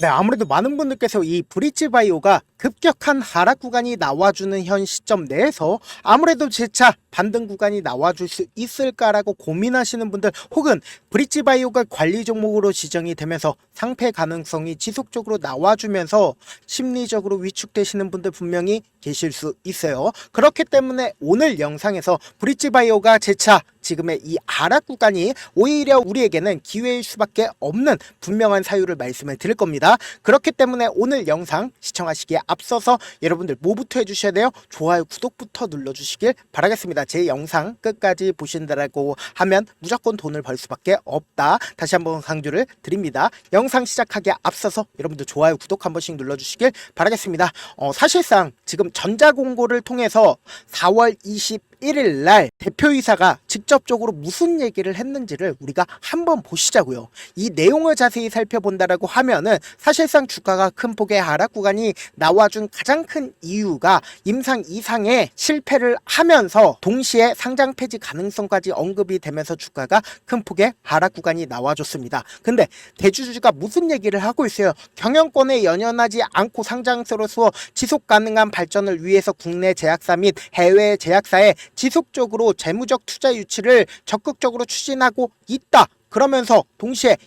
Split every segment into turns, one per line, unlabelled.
네, 아무래도 많은 분들께서 이 브릿지바이오가 급격한 하락 구간이 나와주는 현 시점 내에서 아무래도 재차 반등 구간이 나와줄 수 있을까라고 고민하시는 분들, 혹은 브릿지바이오가 관리 종목으로 지정이 되면서 상패 가능성이 지속적으로 나와주면서 심리적으로 위축되시는 분들 분명히 계실 수 있어요. 그렇기 때문에 오늘 영상에서 브릿지바이오가 재차 지금의 이 하락 구간이 오히려 우리에게는 기회일 수밖에 없는 분명한 사유를 말씀을 드릴 겁니다. 그렇기 때문에 오늘 영상 시청하시기에 앞서서 여러분들 뭐부터 해주셔야 돼요? 좋아요, 구독부터 눌러주시길 바라겠습니다. 제 영상 끝까지 보신다라고 하면 무조건 돈을 벌 수밖에 없다. 다시 한번 강조를 드립니다. 영상 시작하기에 앞서서 여러분들 좋아요, 구독 한 번씩 눌러주시길 바라겠습니다. 사실상 지금 전자공고를 통해서 4월 21일 날 대표이사가 직접적으로 무슨 얘기를 했는지를 우리가 한번 보시자고요. 이 내용을 자세히 살펴본다라고 하면은 사실상 주가가 큰 폭의 하락 구간이 나와준 가장 큰 이유가 임상 이상의 실패를 하면서 동시에 상장 폐지 가능성까지 언급이 되면서 주가가 큰 폭의 하락 구간이 나와줬습니다. 근데 대주주가 무슨 얘기를 하고 있어요? 경영권에 연연하지 않고 상장사로서 지속 가능한 발전을 위해서 국내 제약사 및 해외 제약사에 지속적으로 재무적 투자 유치를 적극적으로 추진하고 있다. 그러면서 동시에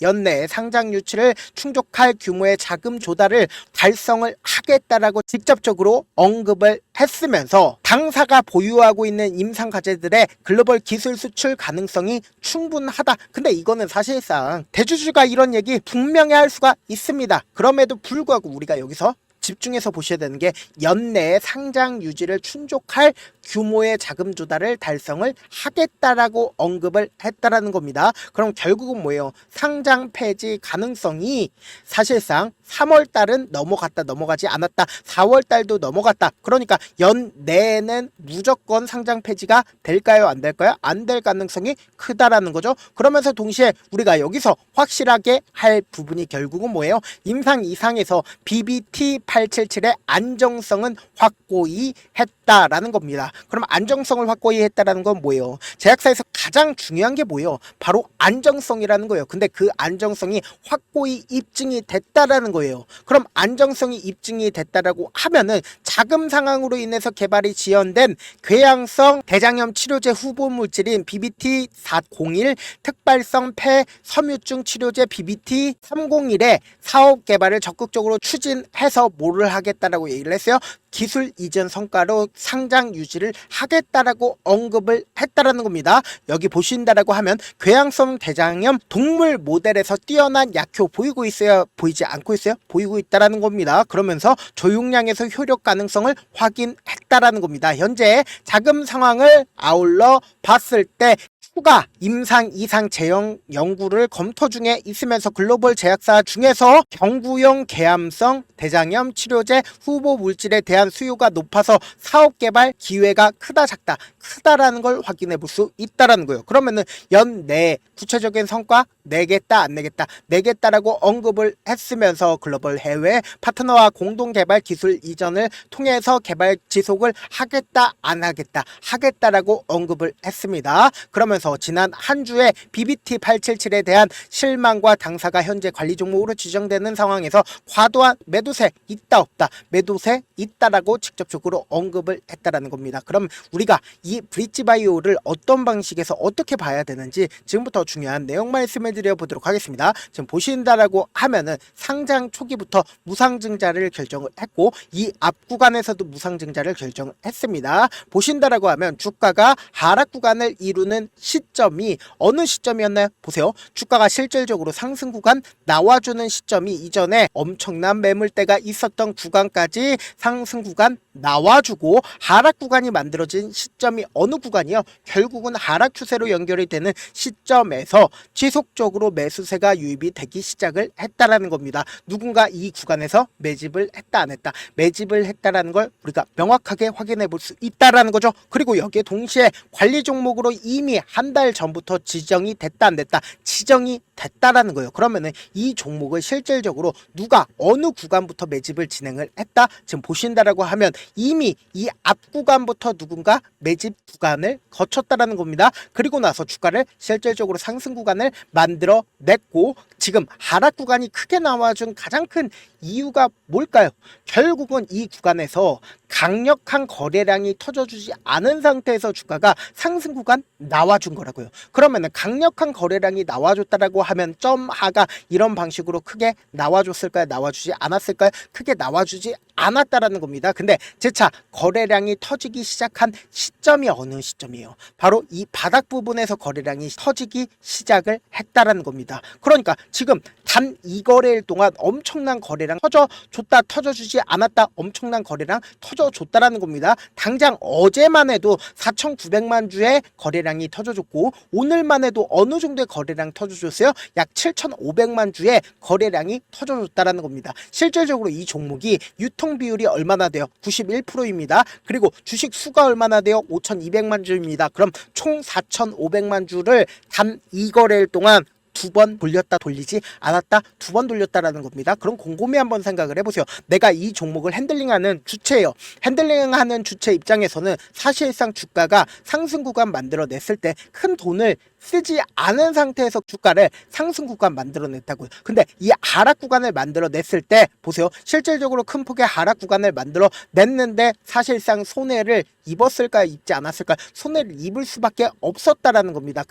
연내에 상장 유치를 충족할 규모의 자금 조달을 달성을 하겠다라고 직접적으로 언급을 했으면서 당사가 보유하고 있는 임상 과제들의 글로벌 기술 수출 가능성이 충분하다. 근데 이거는 사실상 대주주가 이런 얘기 분명히 할 수가 있습니다. 그럼에도 불구하고 우리가 여기서 집중해서 보셔야 되는 게 연내에 상장 유지를 충족할 규모의 자금 조달을 달성을 하겠다라고 언급을 했다라는 겁니다. 그럼 결국은 뭐예요? 상장 폐지 가능성이 사실상 3월 달은 넘어가지 않았다. 4월 달도 넘어갔다. 그러니까 연내에는 무조건 상장 폐지가 될까요? 안 될까요? 안 될 가능성이 크다라는 거죠. 그러면서 동시에 우리가 여기서 확실하게 할 부분이 결국은 뭐예요? 임상 이상에서 BBT 877의 안정성은 확고히 했다라는 겁니다. 그럼 안정성을 확고히 했다라는 건 뭐예요? 제약사에서 가장 중요한 게 뭐예요? 바로 안정성이라는 거예요. 근데 그 안정성이 확고히 입증이 됐다라는 거예요. 그럼 안정성이 입증이 됐다라고 하면은 자금 상황으로 인해서 개발이 지연된 궤양성 대장염 치료제 후보 물질인 BBT 401 특발성 폐 섬유증 치료제 BBT 301의 사업 개발을 적극적으로 추진해서 뭐를 하겠다라고 얘기를 했어요? 기술 이전 성과로 상장 유지를 하겠다라고 언급을 했다라는 겁니다. 여기 보신다라고 하면 궤양성 대장염 동물 모델에서 뛰어난 약효 보이고 있어요? 보이지 않고 있어요? 보이고 있다라는 겁니다. 그러면서 조용량에서 효력 가능성을 확인했다라는 겁니다. 현재 자금 상황을 아울러 봤을 때 추가 임상 이상 제형 연구를 검토 중에 있으면서 글로벌 제약사 중에서 경구용 계암성 대장염 치료제 후보 물질에 대한 수요가 높아서 사업 개발 기회가 크다 작다 크다라는 걸 확인해 볼 수 있다라는 거예요. 그러면은 연내 구체적인 성과 내겠다 안 내겠다 내겠다라고 언급을 했으면서 글로벌 해외 파트너와 공동 개발 기술 이전을 통해서 개발 지속을 하겠다 안 하겠다 하겠다라고 언급을 했습니다. 그러면서 지난 한 주에 BBT 877에 대한 실망과 당사가 현재 관리 종목으로 지정되는 상황에서 과도한 매도세 있다 없다 매도세 있다라고 직접적으로 언급을 했다라는 겁니다. 그럼 우리가 이 브릿지바이오를 어떤 방식에서 어떻게 봐야 되는지 지금부터 중요한 내용 말씀을 드려보도록 하겠습니다. 지금 보신다라고 하면은 상장 초기부터 무상증자를 결정을 했고 이 앞 구간에서도 무상증자를 결정을 했습니다. 보신다라고 하면 주가가 하락 구간을 이루는 시점이 어느 시점이었나요? 보세요. 주가가 실질적으로 상승 구간 나와주는 시점이 이전에 엄청난 매물대가 있었던 구간까지 상승 구간 나와주고 하락 구간이 만들어진 시점이 어느 구간이요? 결국은 하락 추세로 연결이 되는 시점에서 지속적으로 매수세가 유입이 되기 시작을 했다라는 겁니다. 누군가 이 구간에서 매집을 했다 안 했다 매집을 했다라는 걸 우리가 명확하게 확인해 볼 수 있다라는 거죠. 그리고 여기에 동시에 관리 종목으로 이미 한 달 전부터 지정이 됐다 안 됐다 지정이 됐다라는 거예요. 그러면은 이 종목을 실질적으로 누가 어느 구간부터 매집을 진행을 했다 지금 보신다라고 하면 이미 이 앞 구간부터 누군가 매집 구간을 거쳤다라는 겁니다. 그리고 나서 주가를 실질적으로 상승 구간을 만들어 냈고 지금 하락 구간이 크게 나와준 가장 큰 이유가 뭘까요? 결국은 이 구간에서 강력한 거래량이 터져주지 않은 상태에서 주가가 상승 구간 나와준 거라고요. 그러면은 강력한 거래량이 나와줬다라고 하면 점하가 이런 방식으로 크게 나와줬을까요? 나와주지 않았을까요? 크게 나와주지 않았다라는 겁니다. 근데 재차 거래량이 터지기 시작한 시점이 어느 시점이에요? 바로 이 바닥 부분에서 거래량이 터지기 시작을 했다라는 겁니다. 그러니까 지금 단 2거래일 동안 엄청난 거래량 터져줬다 터져주지 않았다 엄청난 거래량 터져줬다라는 겁니다. 당장 어제만 해도 4,900만 주의 거래량이 터져줬고 오늘만 해도 어느 정도의 거래량 터져줬어요? 약 7,500만 주의 거래량이 터져줬다라는 겁니다. 실질적으로 이 종목이 유통 비율이 얼마나 돼요? 91%입니다. 그리고 주식 수가 얼마나 돼요? 5,200만 주입니다. 그럼 총 4,500만 주를 단 2거래일 동안 2번 돌렸다 돌리지 않았다 2번 돌렸다라는 겁니다. 그럼 곰곰이 한번 생각을 해보세요. 내가 이 종목을 핸들링하는 주체예요. 핸들링하는 주체 입장에서는 사실상 주가가 상승 구간 만들어냈을 때 큰 돈을 쓰지 않은 상태에서 주가를 상승 구간 만들어냈다고요. 근데 이 하락 구간을 만들어냈을 때 보세요. 실질적으로 큰 폭의 하락 구간을 만들어냈는데 사실상 손해를 입었을까요? 입지 않았을까요? 손해를 입을 수밖에 없었다라는 겁니다.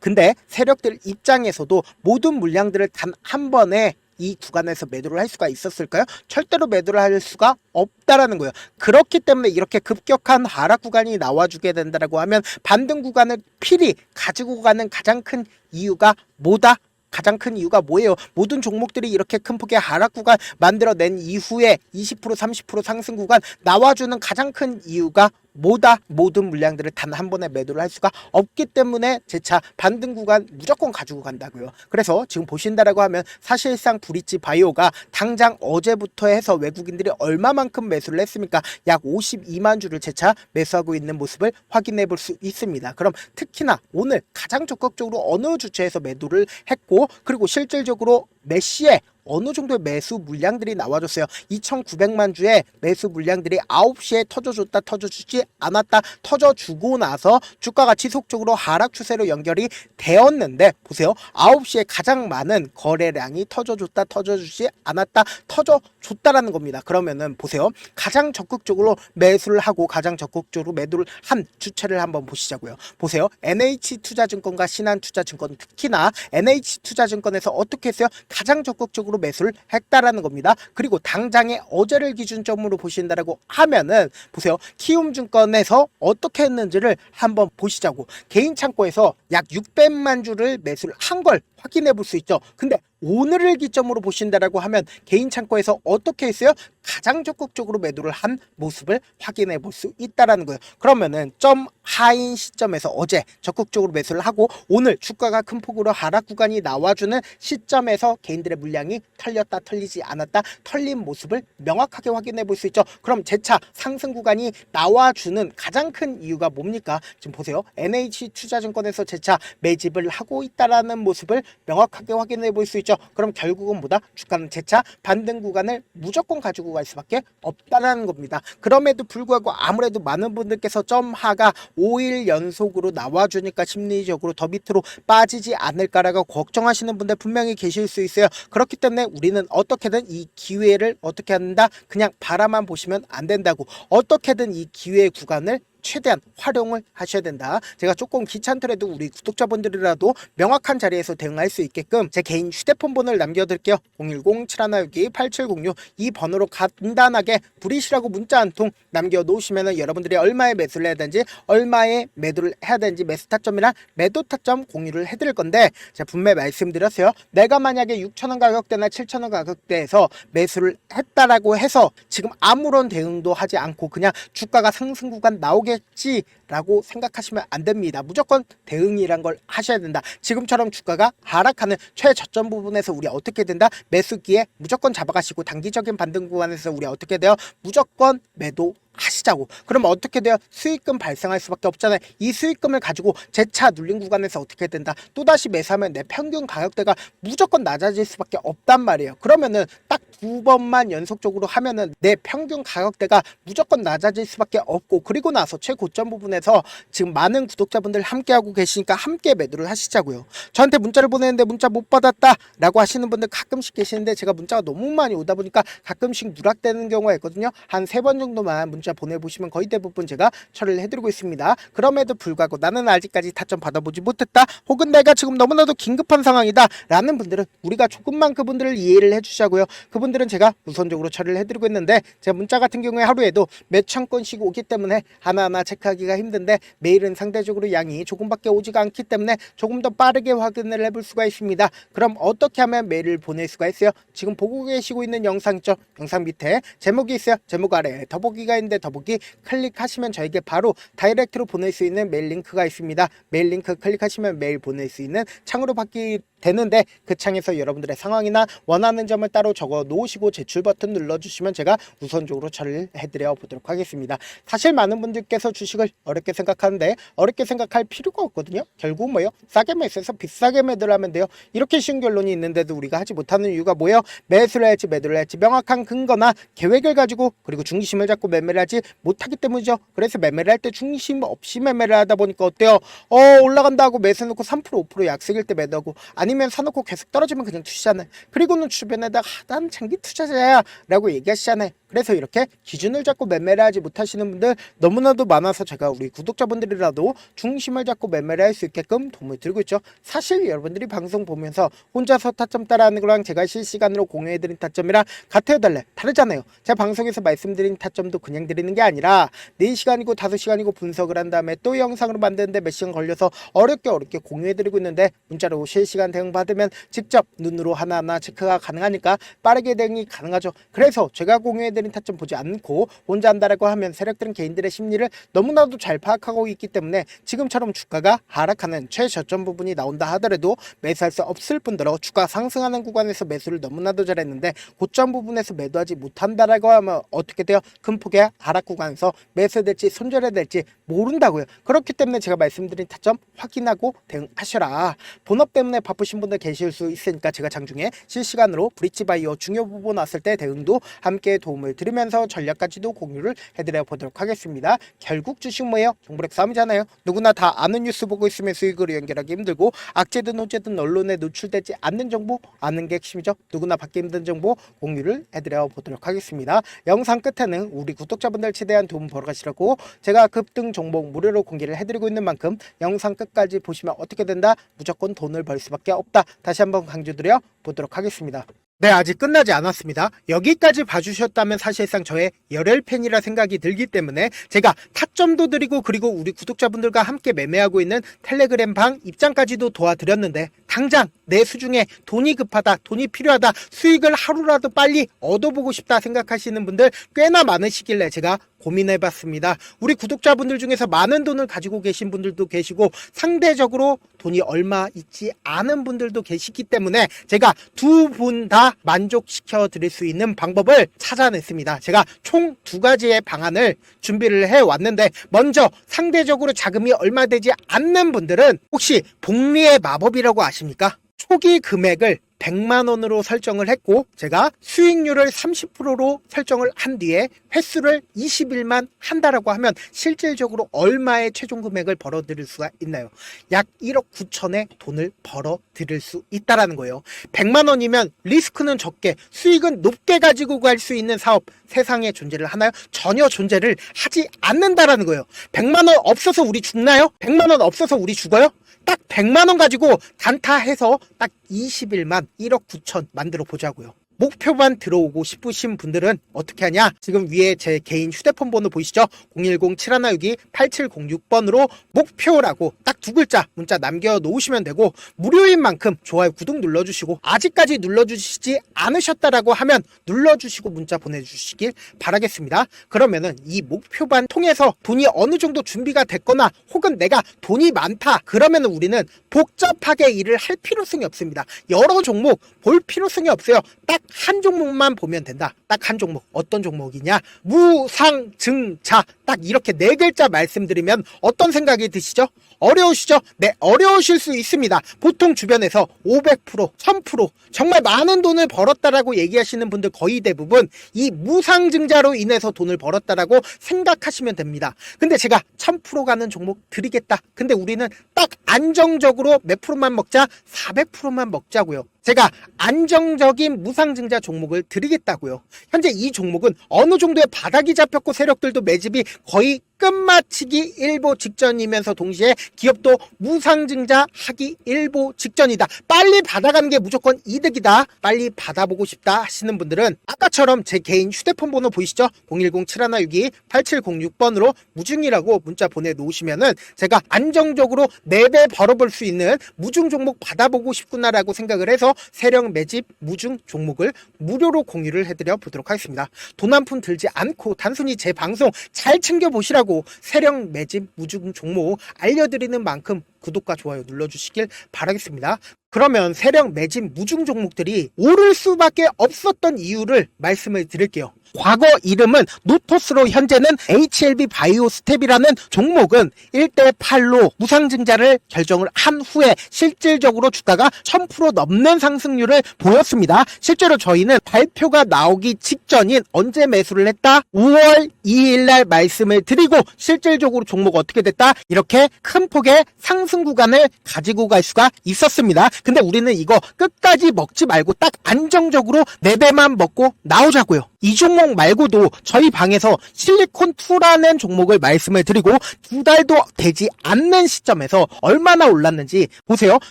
근데 세력들 입장에서도 모든 물량들을 단 한 번에 이 구간에서 매도를 할 수가 있었을까요? 절대로 매도를 할 수가 없다라는 거예요. 그렇기 때문에 이렇게 급격한 하락 구간이 나와주게 된다라고 하면 반등 구간을 필히 가지고 가는 가장 큰 이유가 뭐다? 가장 큰 이유가 뭐예요? 모든 종목들이 이렇게 큰 폭의 하락 구간 만들어낸 이후에 20% 30% 상승 구간 나와주는 가장 큰 이유가 뭐다? 모든 물량들을 단 한 번에 매도를 할 수가 없기 때문에 재차 반등 구간 무조건 가지고 간다고요. 그래서 지금 보신다라고 하면 사실상 브릿지 바이오가 당장 어제부터 해서 외국인들이 얼마만큼 매수를 했습니까? 약 52만 주를 재차 매수하고 있는 모습을 확인해 볼 수 있습니다. 그럼 특히나 오늘 가장 적극적으로 어느 주체에서 매도를 했고 그리고 실질적으로 몇 시에 어느 정도의 매수 물량들이 나와줬어요. 2,900만 주의 매수 물량들이 9시에 터져줬다 터져주지 않았다 터져주고 나서 주가가 지속적으로 하락 추세로 연결이 되었는데 보세요. 9시에 가장 많은 거래량이 터져줬다 터져주지 않았다 터져줬다라는 겁니다. 그러면은 보세요. 가장 적극적으로 매수를 하고 가장 적극적으로 매도를 한 주체를 한번 보시자고요. 보세요. NH투자증권과 신한투자증권 특히나 NH투자증권에서 어떻게 했어요? 가장 적극적으로 매수를 했다라는 겁니다. 그리고 당장에 어제를 기준점으로 보신다라고 하면은 보세요. 키움증권에서 어떻게 했는지를 한번 보시자고. 개인 창고에서 약 600만 주를 매수를 한 걸 확인해 볼 수 있죠. 근데 오늘을 기점으로 보신다라고 하면 개인 창고에서 어떻게 했어요? 가장 적극적으로 매도를 한 모습을 확인해 볼 수 있다라는 거예요. 그러면은 점 하인 시점에서 어제 적극적으로 매수를 하고 오늘 주가가 큰 폭으로 하락 구간이 나와주는 시점에서 개인들의 물량이 털렸다 털리지 않았다 털린 모습을 명확하게 확인해 볼 수 있죠. 그럼 재차 상승 구간이 나와주는 가장 큰 이유가 뭡니까? 지금 보세요. NH투자증권에서 재차 매집을 하고 있다라는 모습을 명확하게 확인해 볼 수 있죠. 그럼 결국은 뭐다? 주가는 재차 반등 구간을 무조건 가지고 갈 수밖에 없다는 겁니다. 그럼에도 불구하고 아무래도 많은 분들께서 점하가 5일 연속으로 나와주니까 심리적으로 더 밑으로 빠지지 않을까라고 걱정하시는 분들 분명히 계실 수 있어요. 그렇기 때문에 우리는 어떻게든 이 기회를 어떻게 한다? 그냥 바라만 보시면 안 된다고. 어떻게든 이 기회 구간을 최대한 활용을 하셔야 된다. 제가 조금 귀찮더라도 우리 구독자분들이라도 명확한 자리에서 대응할 수 있게끔 제 개인 휴대폰 번호를 남겨드릴게요. 010-7162-8706 이 번호로 간단하게 브릿이라고 문자 한 통 남겨놓으시면 여러분들이 얼마에 매수를 해야 되는지 얼마에 매도를 해야 되는지 매수 타점이랑 매도 타점 공유를 해드릴 건데 제가 분명히 말씀드렸어요. 내가 만약에 6,000원 가격대나 7,000원 가격대에서 매수를 했다라고 해서 지금 아무런 대응도 하지 않고 그냥 주가가 상승 구간 나오겠지라고 생각하시면 안 됩니다. 무조건 대응이란 걸 하셔야 된다. 지금처럼 주가가 하락하는 최저점 부분에서 우리 어떻게 된다? 매수기에 무조건 잡아가시고 단기적인 반등 구간에서 우리 어떻게 돼요? 무조건 매도 하시자고. 그럼 어떻게 돼요? 수익금 발생할 수밖에 없잖아요. 이 수익금을 가지고 재차 눌린 구간에서 어떻게 된다? 또다시 매수하면 내 평균 가격대가 무조건 낮아질 수밖에 없단 말이에요. 그러면은 딱 2번만 연속적으로 하면은 내 평균 가격대가 무조건 낮아질 수밖에 없고, 그리고 나서 최고점 부분에서 지금 많은 구독자분들 함께하고 계시니까 함께 매도를 하시자고요. 저한테 문자를 보내는데 문자 못 받았다 라고 하시는 분들 가끔씩 계시는데, 제가 문자가 너무 많이 오다 보니까 가끔씩 누락되는 경우가 있거든요. 한 3번 정도만 문자 보내보시면 거의 대부분 제가 처리를 해드리고 있습니다. 그럼에도 불구하고 나는 아직까지 타점 받아보지 못했다, 혹은 내가 지금 너무나도 긴급한 상황이다 라는 분들은 우리가 조금만 그분들을 이해를 해주시자고요. 그분들은 제가 우선적으로 처리를 해드리고 있는데, 제 문자 같은 경우에 하루에도 몇천 건씩 오기 때문에 하나하나 체크하기가 힘든데, 매일은 상대적으로 양이 조금밖에 오지가 않기 때문에 조금 더 빠르게 확인을 해볼 수가 있습니다. 그럼 어떻게 하면 메일을 보낼 수가 있어요? 지금 보고 계시고 있는 영상 있죠? 영상 밑에 제목이 있어요. 제목 아래에 더보기가 있는데 더보기 클릭하시면 저에게 바로 다이렉트로 보낼 수 있는 메일 링크가 있습니다. 메일 링크 클릭하시면 메일 보낼 수 있는 창으로 바뀌 되는데, 그 창에서 여러분들의 상황이나 원하는 점을 따로 적어 놓으시고 제출 버튼 눌러주시면 제가 우선적으로 처리를 해드려 보도록 하겠습니다. 사실 많은 분들께서 주식을 어렵게 생각하는데 어렵게 생각할 필요가 없거든요. 결국 뭐예요? 싸게 매수해서 비싸게 매도를 하면 돼요. 이렇게 쉬운 결론이 있는데도 우리가 하지 못하는 이유가 뭐예요? 매수를 할지 매도를 할지 명확한 근거나 계획을 가지고, 그리고 중심을 잡고 매매를 하지 못하기 때문이죠. 그래서 매매를 할 때 중심 없이 매매를 하다 보니까 어때요? 올라간다 하고 매수해놓고 3% 5% 약세일 때 매도하고, 아니면 사놓고 계속 떨어지면 그냥 투시잖아요. 그리고는 주변에다가 난 장기 투자자야 라고 얘기하시잖아요. 그래서 이렇게 기준을 잡고 매매를 하지 못하시는 분들 너무나도 많아서 제가 우리 구독자분들이라도 중심을 잡고 매매를 할 수 있게끔 도움을 드리고 있죠. 사실 여러분들이 방송 보면서 혼자서 타점 따라하는 거랑 제가 실시간으로 공유해드린 타점이랑 같아요 달라요? 다르잖아요. 제가 방송에서 말씀드린 타점도 그냥 드리는 게 아니라 4시간이고 5시간이고 분석을 한 다음에 또 영상으로 만드는데 몇 시간 걸려서 어렵게 공유해드리고 있는데, 문자로 실시간 대응 받으면 직접 눈으로 하나하나 체크가 가능하니까 빠르게 대응이 가능하죠. 그래서 제가 공유해드린 타점 보지 않고 혼자 한다라고 하면 세력들은 개인들의 심리를 너무나도 잘 파악하고 있기 때문에 지금처럼 주가가 하락하는 최저점 부분이 나온다 하더라도 매수할 수 없을 뿐더러 주가 상승하는 구간에서 매수를 너무나도 잘했는데 고점 부분에서 매도하지 못한다라고 하면 어떻게 돼요? 큰 폭의 하락 구간에서 매수될지 손절해야 될지 모른다고요. 그렇기 때문에 제가 말씀드린 타점 확인하고 대응하셔라. 본업 때문에 바쁘신 분들 계실 수 있으니까 제가 장중에 실시간으로 브릿지 바이오 중요 부분 왔을 때 대응도 함께 도움을 드리면서 전략까지도 공유를 해드려 보도록 하겠습니다. 결국 주식 뭐예요? 정보력 싸움이잖아요. 누구나 다 아는 뉴스 보고 있으면 수익으로 연결하기 힘들고, 악재든 호재든 언론에 노출되지 않는 정보 아는 게 핵심이죠. 누구나 받기 힘든 정보 공유를 해드려 보도록 하겠습니다. 영상 끝에는 우리 구독자분들 최대한 도움 벌어가시라고 제가 급등 종목 무료로 공개를 해드리고 있는 만큼 영상 끝까지 보시면 어떻게 된다? 무조건 돈을 벌 수밖에 없다. 다시 한번 강조드려 보도록 하겠습니다. 네, 아직 끝나지 않았습니다. 여기까지 봐주셨다면 사실상 저의 열혈 팬이라 생각이 들기 때문에 제가 타점도 드리고, 그리고 우리 구독자분들과 함께 매매하고 있는 텔레그램 방 입장까지도 도와드렸는데, 당장 내 수중에 돈이 급하다, 돈이 필요하다, 수익을 하루라도 빨리 얻어보고 싶다 생각하시는 분들 꽤나 많으시길래 제가 고민해봤습니다. 우리 구독자분들 중에서 많은 돈을 가지고 계신 분들도 계시고 상대적으로 돈이 얼마 있지 않은 분들도 계시기 때문에 제가 두 분 다 만족시켜 드릴 수 있는 방법을 찾아냈습니다. 제가 총 2가지의 방안을 준비를 해왔는데, 먼저 상대적으로 자금이 얼마 되지 않는 분들은 혹시 복리의 마법이라고 아십니까? 초기 금액을 100만원으로 설정을 했고, 제가 수익률을 30%로 설정을 한 뒤에 횟수를 20일만 한다라고 하면 실질적으로 얼마의 최종 금액을 벌어들일 수가 있나요? 약 1억 9천의 돈을 벌어들일 수 있다라는 거예요. 100만원이면 리스크는 적게 수익은 높게 가지고 갈 수 있는 사업 세상에 존재를 하나요? 전혀 존재를 하지 않는다라는 거예요. 100만원 없어서 우리 죽나요? 100만원 없어서 우리 죽어요? 딱 100만원 가지고 단타해서 딱 20일만 1억 9천 만들어 보자고요. 목표만 들어오고 싶으신 분들은 어떻게 하냐? 지금 위에 제 개인 휴대폰 번호 보이시죠? 010-7162-8706번으로 목표라고 딱 2글자 문자 남겨놓으시면 되고, 무료인 만큼 좋아요 구독 눌러주시고, 아직까지 눌러주시지 않으셨다라고 하면 눌러주시고 문자 보내주시길 바라겠습니다. 그러면은 이 목표반 통해서 돈이 어느 정도 준비가 됐거나, 혹은 내가 돈이 많다 그러면 우리는 복잡하게 일을 할 필요성이 없습니다. 여러 종목 볼 필요성이 없어요. 딱 한 종목만 보면 된다. 딱 한 종목. 어떤 종목이냐? 무상증자. 딱 이렇게 네 글자 말씀드리면 어떤 생각이 드시죠? 어려우시죠? 네, 어려우실 수 있습니다. 보통 주변에서 500%, 1000% 정말 많은 돈을 벌었다라고 얘기하시는 분들 거의 대부분 이 무상증자로 인해서 돈을 벌었다라고 생각하시면 됩니다. 근데 제가 1000% 가는 종목 드리겠다. 근데 우리는 딱 안정적으로 몇 프로만 먹자? 400%만 먹자고요. 제가 안정적인 무상증자 종목을 드리겠다고요. 현재 이 종목은 어느 정도의 바닥이 잡혔고 세력들도 매집이 거의 끝마치기 일보 직전이면서 동시에 기업도 무상증자 하기 일보 직전이다. 빨리 받아가는 게 무조건 이득이다. 빨리 받아보고 싶다 하시는 분들은 아까처럼 제 개인 휴대폰 번호 보이시죠? 010-7162-8706번으로 무중이라고 문자 보내놓으시면은 제가 안정적으로 4배 벌어볼 수 있는 무중 종목 받아보고 싶구나라고 생각을 해서 세력 매집 무중 종목을 무료로 공유를 해드려 보도록 하겠습니다. 돈 한 푼 들지 않고 단순히 제 방송 잘 챙겨보시라고 세력 매집 무중 종목 알려드리는 만큼 구독과 좋아요 눌러주시길 바라겠습니다. 그러면 세력 매집 무중 종목들이 오를 수밖에 없었던 이유를 말씀을 드릴게요. 과거 이름은 노토스로 현재는 HLB 바이오스텝이라는 종목은 1대8로 무상증자를 결정을 한 후에 실질적으로 주가가 1000% 넘는 상승률을 보였습니다. 실제로 저희는 발표가 나오기 직전인 언제 매수를 했다? 5월 2일 날 말씀을 드리고 실질적으로 종목 어떻게 됐다? 이렇게 큰 폭의 상승 구간을 가지고 갈 수가 있었습니다. 근데 우리는 이거 끝까지 먹지 말고 딱 안정적으로 4배만 먹고 나오자고요. 이 종목 말고도 저희 방에서 실리콘2라는 종목을 말씀을 드리고 2달도 되지 않는 시점에서 얼마나 올랐는지 보세요.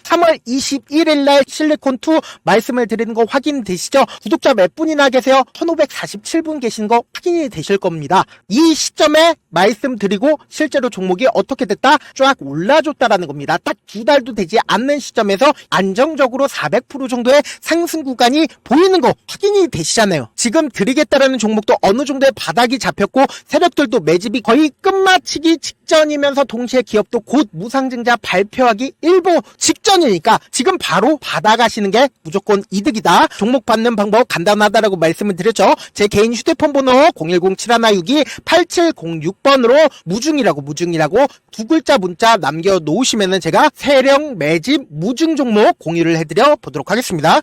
3월 21일 날 실리콘2 말씀을 드리는 거 확인되시죠? 구독자 몇 분이나 계세요? 1547분 계신 거 확인이 되실 겁니다. 이 시점에 말씀드리고 실제로 종목이 어떻게 됐다? 쫙 올라줬다라는 겁니다. 딱 2달도 되지 않는 시점에서 안정적으로 400% 정도의 상승 구간이 보이는 거 확인이 되시잖아요. 지금 드리겠다라는 종목도 어느 정도의 바닥이 잡혔고 세력들도 매집이 거의 끝마치기 직전이면서 동시에 기업도 곧 무상증자 발표하기 일보 직전이니까 지금 바로 받아가시는 게 무조건 이득이다. 종목 받는 방법 간단하다라고 말씀을 드렸죠. 제 개인 휴대폰 번호 010-7162-8706번으로 무중이라고 두 글자 문자 남겨놓으시면은 제가 세력 매집 무중 종목 공유를 해드려 보도록 하겠습니다.